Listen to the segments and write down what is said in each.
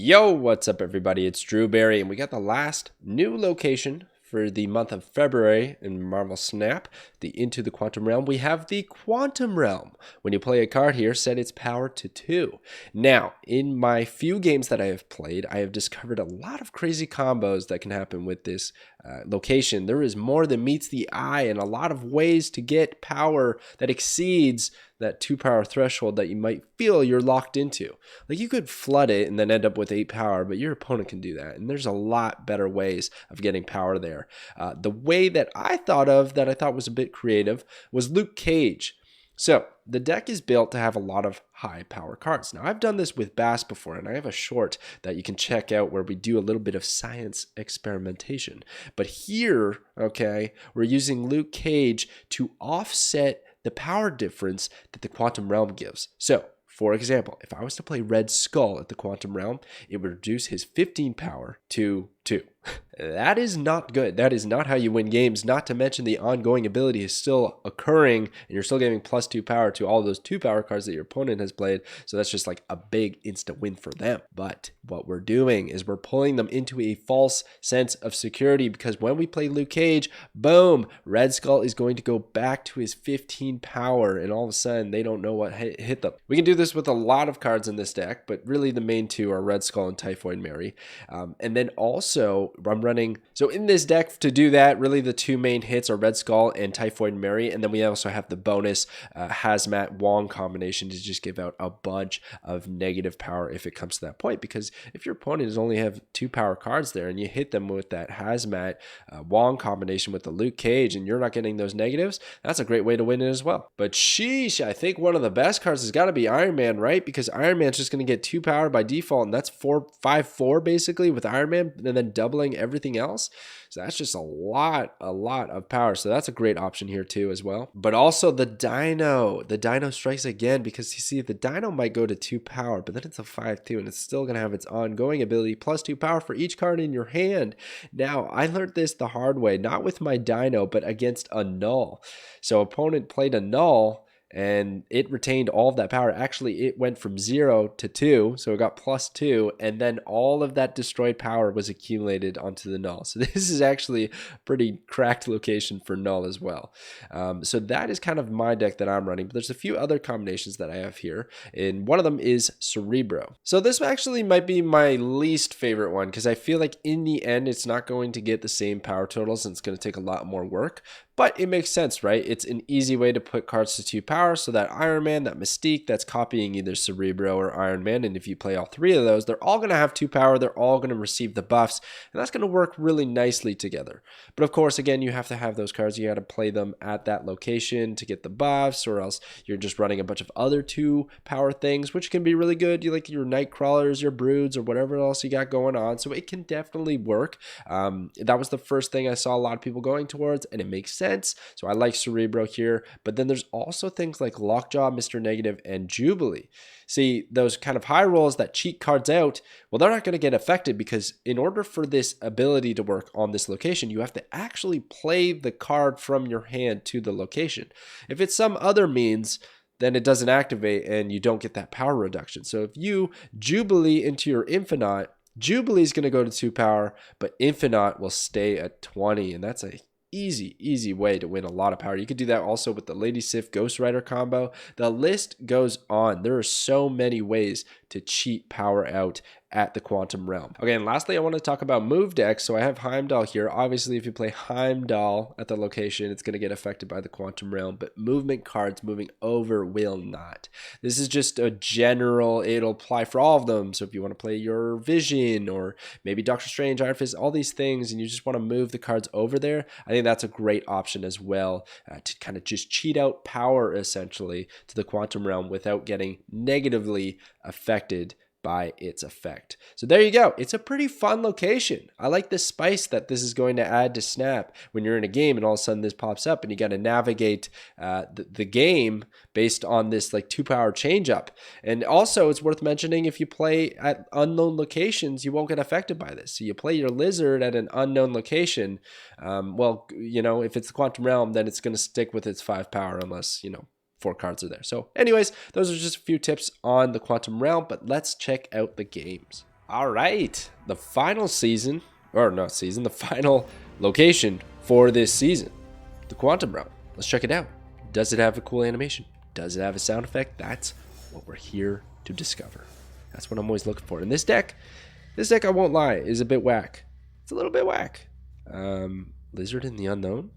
Yo, what's up everybody? It's Drewberry, and we got the last new location for the month of February in Marvel Snap, the Into the Quantum Realm. We have the Quantum Realm. When you play a card here, set its power to 2. Now, in my few games that I have played, I have discovered a lot of crazy combos that can happen with this location. There is more than meets the eye and a lot of ways to get power that exceeds that 2 power threshold that you might feel you're locked into. Like, you could flood it and then end up with 8 power, but your opponent can do that. And there's a lot better ways of getting power there. The way that I thought of that I thought was a bit creative was Luke Cage. So the deck is built to have a lot of high power cards. Now, I've done this with Bass before, and I have a short that you can check out where we do a little bit of science experimentation. But here, okay, we're using Luke Cage to offset the power difference that the Quantum Realm gives. So, for example, if I was to play Red Skull at the Quantum Realm, it would reduce his 15 power to 2. That is not good. That is not how you win games, not to mention the ongoing ability is still occurring, and you're still giving plus 2 power to all those 2 power cards that your opponent has played, so that's just like a big instant win for them. But what we're doing is we're pulling them into a false sense of security, because when we play Luke Cage, boom, Red Skull is going to go back to his 15 power, and all of a sudden they don't know what hit them. We can do this with a lot of cards in this deck, but really the main two are Red Skull and Typhoid Mary. And then also I'm running, so in this deck to do that, really the 2 main hits are Red Skull and Typhoid Mary, and then we also have the bonus Hazmat Wong combination to just give out a bunch of negative power if it comes to that point, because if your opponent is only have 2 power cards there and you hit them with that Hazmat Wong combination with the Luke Cage and you're not getting those negatives, that's a great way to win it as well. But sheesh, I think one of the best cards has got to be Ironman, right? Because Ironman's just going to get 2 power by default, and that's 5/4 basically with Ironman, and then doubling everything else. So that's just a lot of power. So that's a great option here too as well. But also the Dino strikes again, because you see the Dino might go to 2 power, but then it's a 5/2, and it's still going to have its ongoing ability plus 2 power for each card in your hand. Now, I learned this the hard way, not with my Dino, but against a Knull. So opponent played a Knull, and it retained all of that power. Actually, it went from 0 to 2, so it got plus 2, and then all of that destroyed power was accumulated onto the Knull. So this is actually a pretty cracked location for Knull as well. So that is kind of my deck that I'm running, but there's a few other combinations that I have here, and one of them is Cerebro. So this actually might be my least favorite one, because I feel like in the end, it's not going to get the same power totals, and it's going to take a lot more work. But it makes sense, right? It's an easy way to put cards to 2 power, so that Iron Man, that Mystique, that's copying either Cerebro or Iron Man, and if you play all 3 of those, they're all going to have 2 power, they're all going to receive the buffs, and that's going to work really nicely together. But of course, again, you have to have those cards, you got to play them at that location to get the buffs, or else you're just running a bunch of other 2 power things, which can be really good. You like your Nightcrawlers, your Broods, or whatever else you got going on, so it can definitely work. That was the first thing I saw a lot of people going towards, and it makes sense. So I like Cerebro here, but then there's also things like Lockjaw, Mr. Negative, and Jubilee. See, those kind of high rolls that cheat cards out, well, they're not going to get affected, because in order for this ability to work on this location, you have to actually play the card from your hand to the location. If it's some other means, then it doesn't activate and you don't get that power reduction. So if you Jubilee into your Infinite, Jubilee is going to go to 2 power, but Infinite will stay at 20, and that's a easy way to win a lot of power. You could do that also with the Lady Sif Ghost Rider combo. The list goes on. There are so many ways to cheat power out at the Quantum Realm. Okay, and lastly, I want to talk about move decks. So I have Heimdall here. Obviously, if you play Heimdall at the location, it's going to get affected by the Quantum Realm, but movement cards moving over will not. This is just a general, it'll apply for all of them. So if you want to play your Vision, or maybe Doctor Strange, Iron Fist, all these things, and you just want to move the cards over there, I think that's a great option as well, to kind of just cheat out power essentially to the Quantum Realm without getting negatively affected by its effect. So there you go. It's a pretty fun location. I like the spice that this is going to add to Snap when you're in a game and all of a sudden this pops up and you got to navigate the game based on this like 2 power change up. And also it's worth mentioning, if you play at unknown locations, you won't get affected by this. So you play your Lizard at an unknown location. Well, you know, if it's the Quantum Realm, then it's going to stick with its 5 power unless, you know, 4 cards are there. So anyways, those are just a few tips on the Quantum Realm, but let's check out the games. All right, the final season, or not season, the final location for this season, the Quantum Realm. Let's check it out. Does it have a cool animation? Does it have a sound effect? That's what we're here to discover. That's what I'm always looking for. And this deck, I won't lie, is a bit whack. It's a little bit whack. Lizard in the Unknown?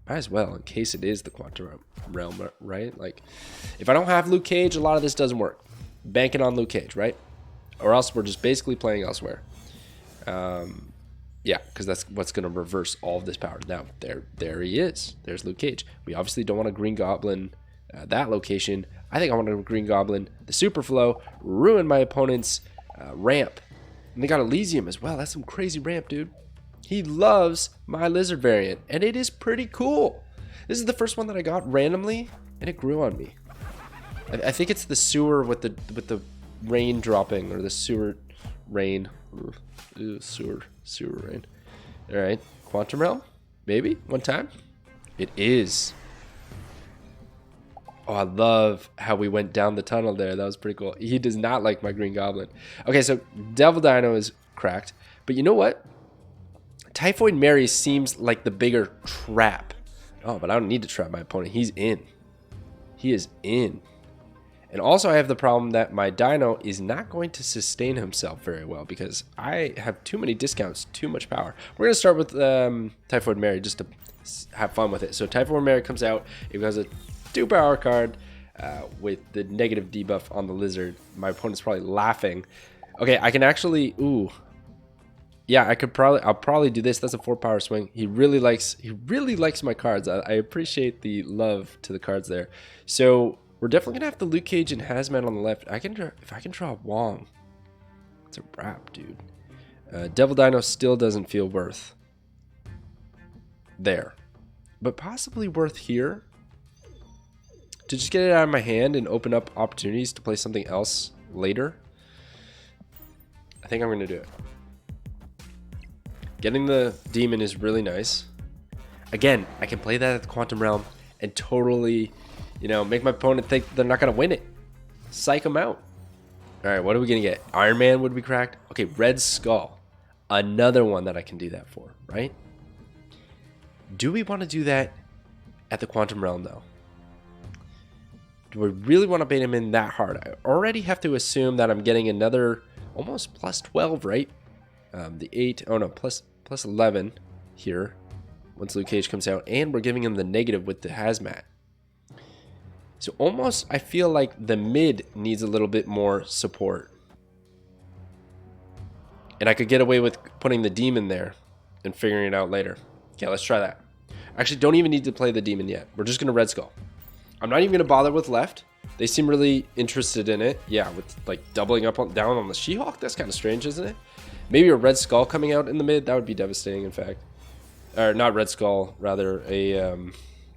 Might as well, in case it is the Quantum Realm, right? Like, if I don't have Luke Cage, a lot of this doesn't work. Banking on Luke Cage, right? Or else we're just basically playing elsewhere. Yeah, because that's what's going to reverse all of this power. Now, there he is. There's Luke Cage. We obviously don't want a Green Goblin that location. I think I want a Green Goblin, the Super Flow, ruin my opponent's ramp. And they got Elysium as well. That's some crazy ramp, dude. He loves my Lizard variant, and it is pretty cool. This is the first one that I got randomly, and it grew on me. I think it's the sewer with the rain dropping, or the sewer rain. Ooh, sewer rain. All right, Quantum Realm, maybe one time. It is. Oh, I love how we went down the tunnel there. That was pretty cool. He does not like my Green Goblin. Okay, so Devil Dino is cracked, but you know what? Typhoid Mary seems like the bigger trap. Oh, but I don't need to trap my opponent. He's in. He is in. And also I have the problem that my Dino is not going to sustain himself very well because I have too many discounts, too much power. We're going to start with Typhoid Mary just to have fun with it. So Typhoid Mary comes out. It has a 2-power card with the negative debuff on the Lizard. My opponent's probably laughing. Okay, I can actually... Ooh. Yeah, I'll probably do this. That's a 4-power swing. He really likes my cards. I appreciate the love to the cards there. So... we're definitely gonna have the Luke Cage and Hazmat on the left. If I can draw Wong, it's a wrap, dude. Devil Dino still doesn't feel worth there, but possibly worth here to just get it out of my hand and open up opportunities to play something else later. I think I'm gonna do it. Getting the demon is really nice. Again, I can play that at the Quantum Realm and totally, you know, make my opponent think they're not going to win it. Psych them out. All right, what are we going to get? Ironman would be cracked. Okay, Red Skull. Another one that I can do that for, right? Do we want to do that at the Quantum Realm, though? Do we really want to bait him in that hard? I already have to assume that I'm getting another almost plus 12, right? The 8, oh no, plus 11 here once Luke Cage comes out. And we're giving him the negative with the Hazmat. So almost, I feel like the mid needs a little bit more support. And I could get away with putting the demon there and figuring it out later. Okay, let's try that. Actually, don't even need to play the demon yet. We're just going to Red Skull. I'm not even going to bother with left. They seem really interested in it. Yeah, with like doubling up down on the She-Hulk. That's kind of strange, isn't it? Maybe a Red Skull coming out in the mid. That would be devastating, in fact. Or not Red Skull, rather a...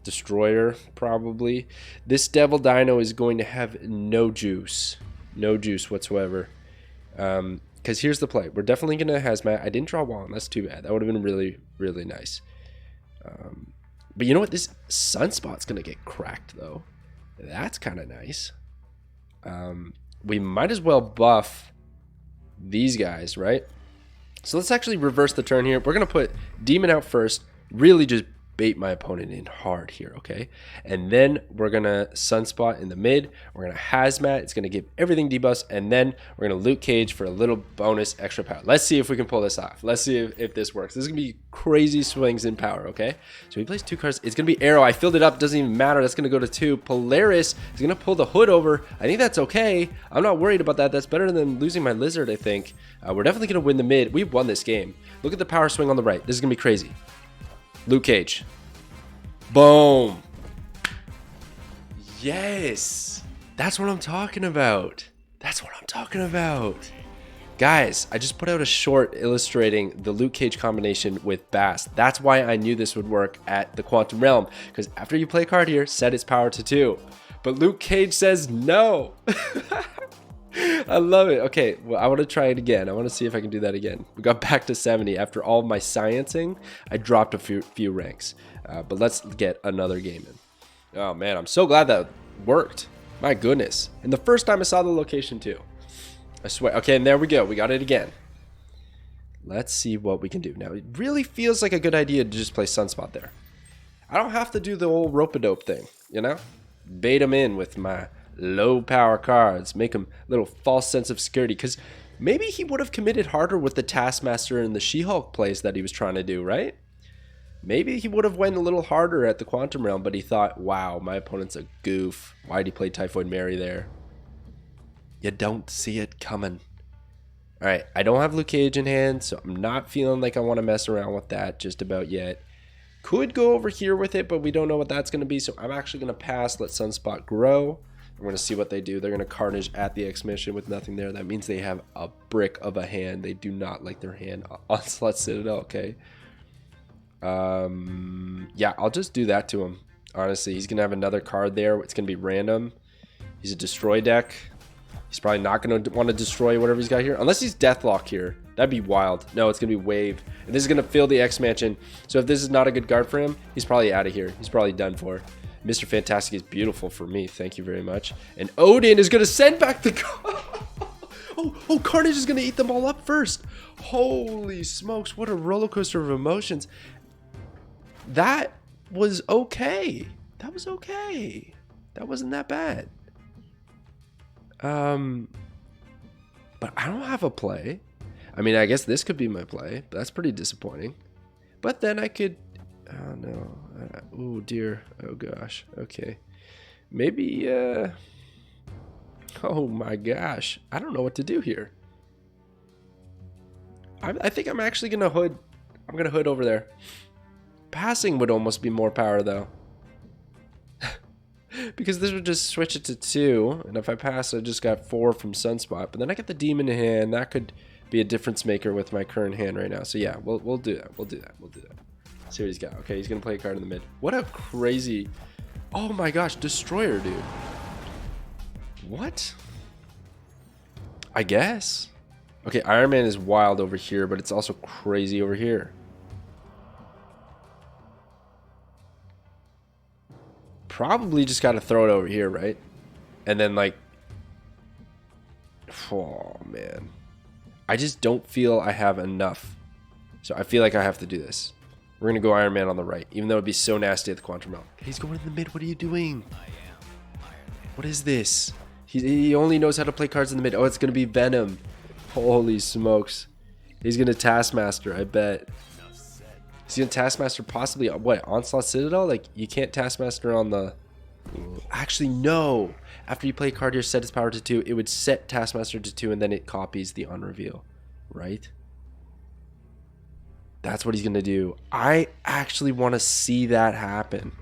Destroyer, probably. This Devil Dino is going to have no juice whatsoever. Because here's the play. We're definitely going to Hazmat. I didn't draw Wong. That's too bad. That would have been really, really nice. But you know what? This Sunspot's going to get cracked, though. That's kind of nice. We might as well buff these guys, right? So let's actually reverse the turn here. We're going to put Demon out first. Really just bait my opponent in hard here, okay? And then we're gonna Sunspot in the mid. We're gonna Hazmat. It's gonna give everything debuffs, and then we're gonna Luke Cage for a little bonus extra power. Let's see if we can pull this off. Let's see if this works. This is gonna be crazy swings in power, okay? So he plays 2 cards. It's gonna be Arrow. I filled it up. Doesn't even matter. That's gonna go to 2. Polaris is gonna pull the hood over. I think that's okay. I'm not worried about that. That's better than losing my Lizard, I think. We're definitely gonna win the mid. We've won this game. Look at the power swing on the right. This is gonna be crazy. Luke Cage. Boom. Yes. That's what I'm talking about. That's what I'm talking about. Guys, I just put out a short illustrating the Luke Cage combination with Bass. That's why I knew this would work at the Quantum Realm. Because after you play a card here, set its power to 2. But Luke Cage says no. I love it. Okay, well, I want to try it again. I want to see if I can do that again. We got back to 70. After all my sciencing, I dropped a few ranks. But let's get another game in. Oh, man, I'm so glad that worked. My goodness. And the first time I saw the location, too. I swear. Okay, and there we go. We got it again. Let's see what we can do. Now, it really feels like a good idea to just play Sunspot there. I don't have to do the old rope-a-dope thing, you know? Bait him in with my low-power cards. Make him a little false sense of security. Because maybe he would have committed harder with the Taskmaster and the She-Hulk plays that he was trying to do, right? Maybe he would have went a little harder at the Quantum Realm, but he thought, wow, my opponent's a goof. Why'd he play Typhoid Mary there? You don't see it coming. All right, I don't have Luke Cage in hand, so I'm not feeling like I want to mess around with that just about yet. Could go over here with it, but we don't know what that's going to be, so I'm actually going to pass, let Sunspot grow. We're going to see what they do. They're going to Carnage at the X-Mission with nothing there. That means they have a brick of a hand. They do not like their hand. Onslaught Citadel, okay. Yeah, I'll just do that to him. Honestly, he's going to have another card there. It's going to be random. He's a destroy deck. He's probably not going to want to destroy whatever he's got here. Unless he's Deathlock here. That'd be wild. No, it's going to be Wave. And this is going to fill the X-Mansion. So if this is not a good guard for him, he's probably out of here. He's probably done for. Mr. Fantastic is beautiful for me. Thank you very much. And Odin is going to send back the... oh, Carnage is going to eat them all up first. Holy smokes. What a roller coaster of emotions. That was okay. That was okay. That wasn't that bad. But I don't have a play. I mean, I guess this could be my play. But that's pretty disappointing. But then I could... Oh, no. Oh, dear. Oh, gosh. Okay. Maybe... Oh, my gosh. I don't know what to do here. I think I'm actually going to hood. I'm going to hood over there. Passing would almost be more power, though. Because this would just switch it to 2. And if I pass, I just got 4 from Sunspot. But then I get the Demon in hand. That could be a difference maker with my current hand right now. So yeah, we'll do that. We'll do that. See what he's got. Okay, he's going to play a card in the mid. What a crazy... Oh my gosh, Destroyer, dude. What? I guess. Okay, Ironman is wild over here, but it's also crazy over here. Probably just got to throw it over here, right? And then, like... Oh, man. I just don't feel I have enough. So I feel like I have to do this. We're going to go Iron Man on the right, even though it'd be so nasty at the Quantum Realm. He's going in the mid. What are you doing? What is this? He only knows how to play cards in the mid. Oh, it's going to be Venom. Holy smokes. He's going to Taskmaster, I bet. He's going to Taskmaster possibly, what, Onslaught Citadel? Like, you can't Taskmaster on the... Actually, no. After you play a card here, set its power to 2, it would set Taskmaster to 2, and then it copies the unreveal, right? That's what he's going to do. I actually want to see that happen.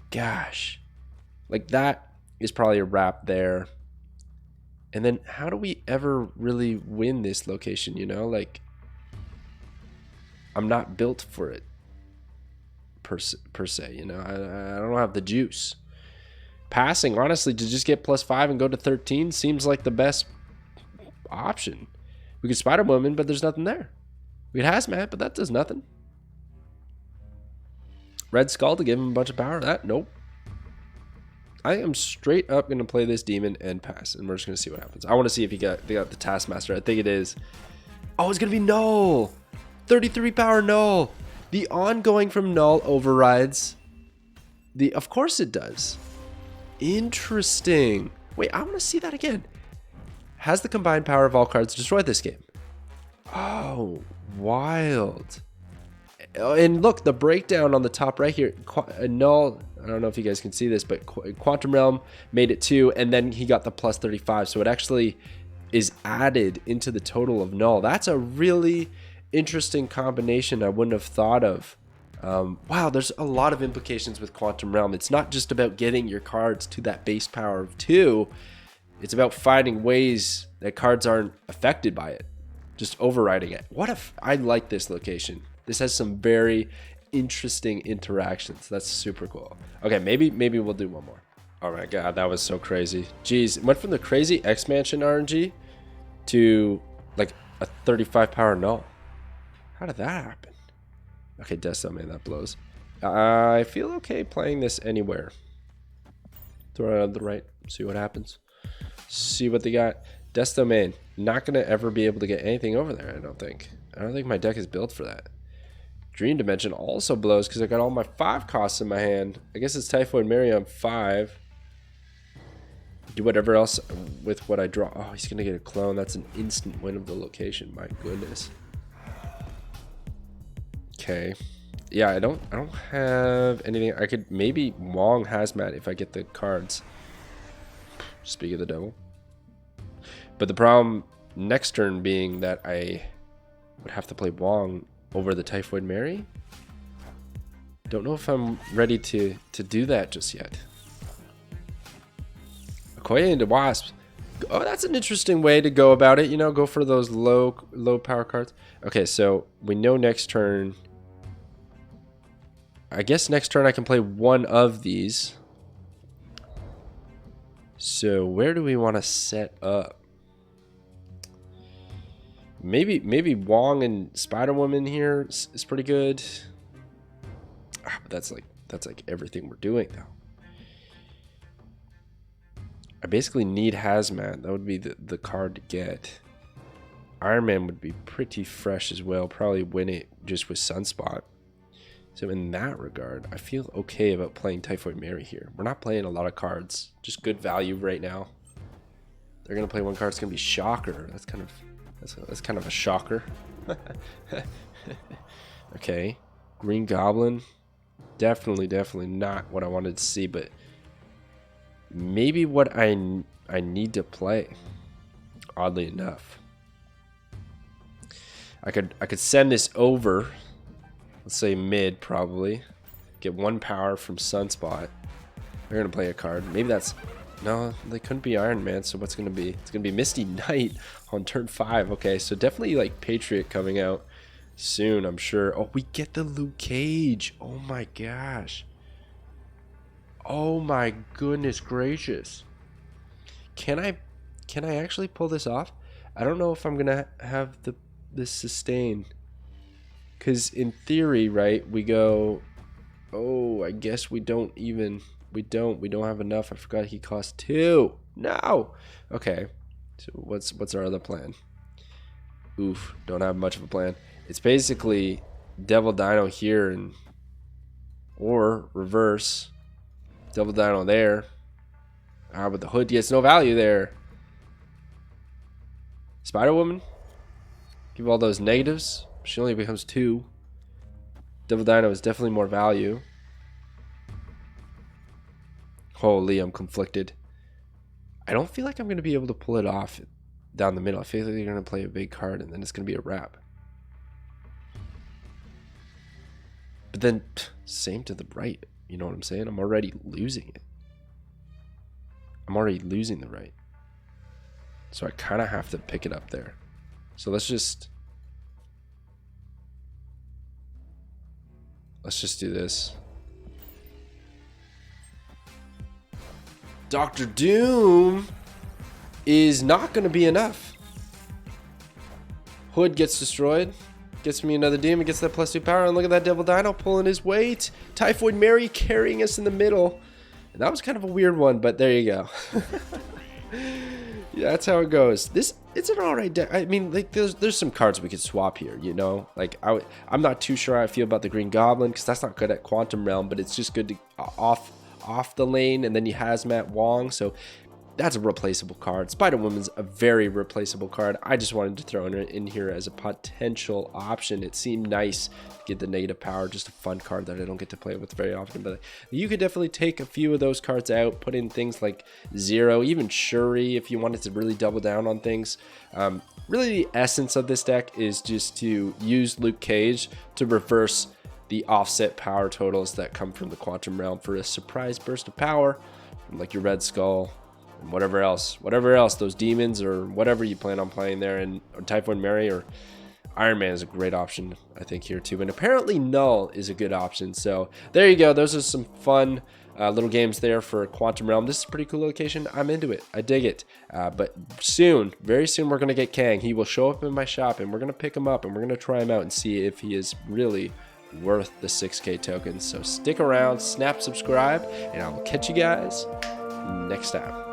Gosh. Like, that is probably a wrap there. And then, how do we ever really win this location, you know? Like, I'm not built for it, per se, you know? I don't have the juice. Passing, honestly, to just get +5 and go to 13 seems like the best option. We could Spider-Woman, but there's nothing there. We could Hazmat, but that does nothing. Red Skull to give him a bunch of power. That, nope. I am straight up going to play this demon and pass, and we're just going to see what happens. I want to see if they got the Taskmaster. I think it is. Oh, it's going to be Knull. 33 power Knull. The ongoing from Knull overrides the... Of course it does. Interesting. Wait, I want to see that again. Has the combined power of all cards destroyed this game? Oh, wild. And look, the breakdown on the top right here. Knull, I don't know if you guys can see this, but Quantum Realm made it 2, and then he got the +35. So it actually is added into the total of Knull. That's a really interesting combination I wouldn't have thought of. Wow, there's a lot of implications with Quantum Realm. It's not just about getting your cards to that base power of 2. It's about finding ways that cards aren't affected by it. Just overriding it. What if I like this location? This has some very interesting interactions. That's super cool. Okay, maybe we'll do one more. Oh my god, that was so crazy. Jeez, it went from the crazy X-Mansion RNG to like a 35 power Knull. How did that happen? Okay, Death Domain, that blows. I feel okay playing this anywhere. Throw it on the right, see what happens. See what they got. Death Domain. not going to ever be able to get anything over there, I don't think. I don't think my deck is built for that. Dream Dimension also blows because I got all my 5 costs in my hand. I guess it's Typhoid Mary on 5. Do whatever else with what I draw. Oh, he's going to get a clone. That's an instant win of the location. My goodness. Okay. Yeah, I don't have anything. I could maybe Wong Hazmat if I get the cards. Speak of the devil. But the problem next turn being that I would have to play Wong over the Typhoid Mary. Don't know if I'm ready to do that just yet. Okoye into Wasp. Oh, that's an interesting way to go about it. You know, go for those low power cards. Okay, so we know next turn. I guess next turn I can play one of these. So where do we want to set up? Maybe Wong and Spider-Woman here is pretty good. But that's like everything we're doing though. I basically need Hazmat. That would be the card to get. Ironman would be pretty fresh as well. Probably win it just with Sunspot. So in that regard, I feel okay about playing Typhoid Mary here. We're not playing a lot of cards. Just good value right now. They're gonna play one card. It's gonna be Shocker. That's kind of a shocker. Okay, Green Goblin. Definitely not what I wanted to see, but maybe what I need to play. Oddly enough, I could send this over. Let's say mid, probably. Get 1 power from Sunspot. They're gonna play a card. Maybe that's no. They couldn't be Ironman. So what's gonna be? It's gonna be Misty Knight on turn 5. Okay, so definitely like Patriot coming out soon, I'm sure. Oh, we get the Luke Cage. Oh my gosh. Oh my goodness gracious. Can I actually pull this off? I don't know if I'm gonna have this sustain. Because in theory, right, we go, oh, I guess we don't have enough. I forgot he cost 2. No. Okay. So what's our other plan? Oof, don't have much of a plan. It's basically Devil Dino here or reverse. Devil Dino there. But the hood gets no value there. Spider-Woman. Give all those negatives. She only becomes 2. Devil Dino is definitely more value. Holy, I'm conflicted. I don't feel like I'm going to be able to pull it off down the middle. I feel like they're going to play a big card and then it's going to be a wrap. But then, same to the right. You know what I'm saying? I'm already losing it. I'm already losing the right. So I kind of have to pick it up there. So let's just do this. Dr. Doom is not going to be enough. Hood gets destroyed. Gets me another demon. Gets that +2 power. And look at that Devil Dino pulling his weight. Typhoid Mary carrying us in the middle. And that was kind of a weird one, but there you go. Yeah, that's how it goes. It's an alright deck. I mean, like there's some cards we could swap here, you know. Like I'm not too sure how I feel about the Green Goblin because that's not good at Quantum Realm, but it's just good to off the lane, and then you Hazmat Wong, so that's a replaceable card. Spider-Woman's a very replaceable card. I just wanted to throw it in here as a potential option. It seemed nice to get the negative power, just a fun card that I don't get to play with very often. But you could definitely take a few of those cards out, put in things like Zero, even Shuri if you wanted to really double down on things. Really the essence of this deck is just to use Luke Cage to reverse the offset power totals that come from the Quantum Realm for a surprise burst of power, like your Red Skull, and whatever else, those demons or whatever you plan on playing there, and Typhoid Mary or Ironman is a great option, I think, here too. And apparently Knull is a good option. So there you go. Those are some fun little games there for Quantum Realm. This is a pretty cool location. I'm into it. I dig it. But soon, very soon, we're going to get Kang. He will show up in my shop, and we're going to pick him up, and we're going to try him out and see if he is really worth the 6K tokens. So stick around, snap, subscribe, and I will catch you guys next time.